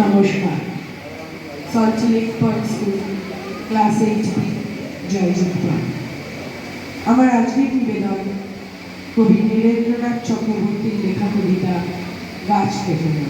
নমস্কার। Salt lake point school class 8 জয়যুক্ত। আমার আজকের নিবেদন কবি নীরেন্দ্রনাথ চক্রবর্তীর লেখা কবিতা গাছ কেটে না।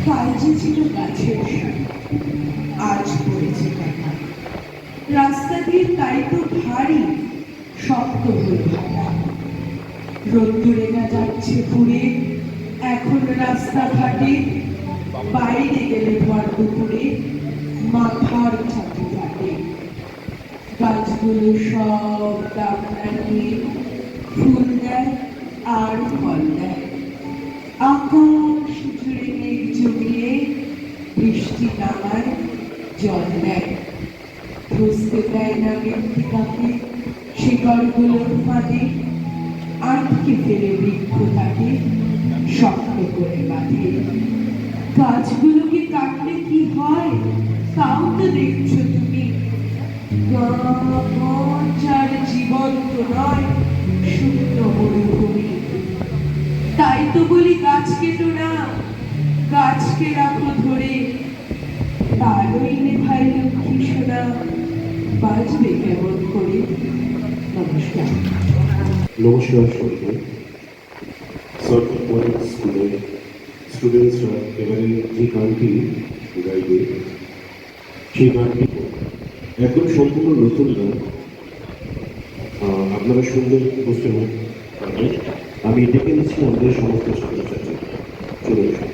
কাল যে ছিল গাছের আজ পড়েছে কাটা, রাস্তা দিয়ে তাই তো ভারী শক্ত হয়ে ভাটা। রোদ্দুরে না যাচ্ছে পুড়ে এখন রাস্তাঘাটে, বাইরে গেলে ভর দুপুরে মাথার ছাতি ফাটে। গাছগুলো সব দামনা নিয়ে ফুল দেয় আর ফল দেয়, আকাশ জুড়ে মেঘ জমিয়ে বৃষ্টি নামায় জল দেয়। বুঝতে দেয় না মৃত্তিকাকে শিকড়গুলোর ফাঁদে, আটকে ফেলে বৃক্ষ তাকে শক্ত করে বাঁধে। গাছগুলোকে কাটলে কি হয় তাও তো দেখছো তুমি, আর জীবন্ত নয় শূন্য মরুভূমি। তাই তো বলি গাছ কেটো না, গাছকে রাখো ধরে, তারই নেভাই লক্ষ্মী সোনা বাজবে কেমন করে। নমস্কার। নমস্কার সবাইকে। সল্ট লেক পয়েন্ট স্কুলের স্টুডেন্টসরা এবারে যে গানটি গাইবে সেই গানটি একদম সম্পূর্ণ নতুন গান। আপনারা শুনলে বুঝতে পারবেন। আমি ডেকে নিচ্ছি আমাদের সমস্ত ছাত্রছাত্রী চলে এসে।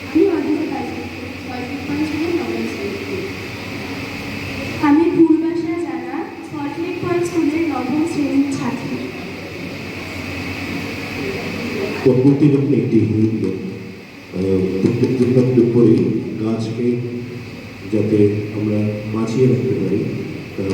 আমি অর্ধেক কাজ আমি পূর্বাশা জানা সল্টলেক পয়েন্ট স্কুলের নবম শ্রেণীর ছাত্রী। প্রকৃতি যখন একটি মূল্য প্রত্যেক করে গাছকে যাতে আমরা বাঁচিয়ে রাখতে পারি তার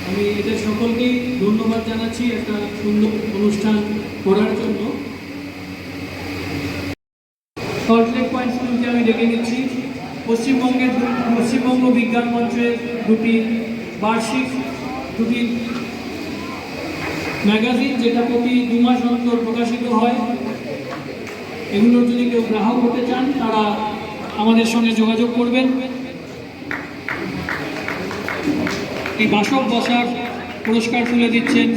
আমি এদের সকলকেই ধন্যবাদ জানাচ্ছি একটা সুন্দর অনুষ্ঠান করার জন্য। সল্টলেক পয়েন্ট স্কুলকে আমি ডেকে নিচ্ছি। পশ্চিমবঙ্গ বিজ্ঞান মঞ্চের দুটি বার্ষিক দুটি ম্যাগাজিন, যেটা প্রতি 2 মাস অন্তর প্রকাশিত হয়। এগুলোর যদি কেউ গ্রাহক হতে চান তারা আমাদের সঙ্গে যোগাযোগ করবেন। এই বাসক বসার পুরস্কার তুলে দিচ্ছেন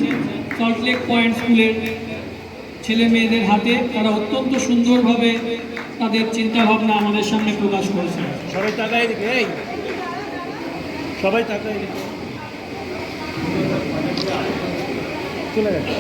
সল্টলেক পয়েন্ট স্কুলের ছেলে মেয়েদের হাতে। তারা অত্যন্ত সুন্দরভাবে তাদের চিন্তাভাবনা আমাদের সামনে প্রকাশ করেছে। সবাই তাকায় দিকে, এই সবাই তাকায় দিকে চলে গেছে।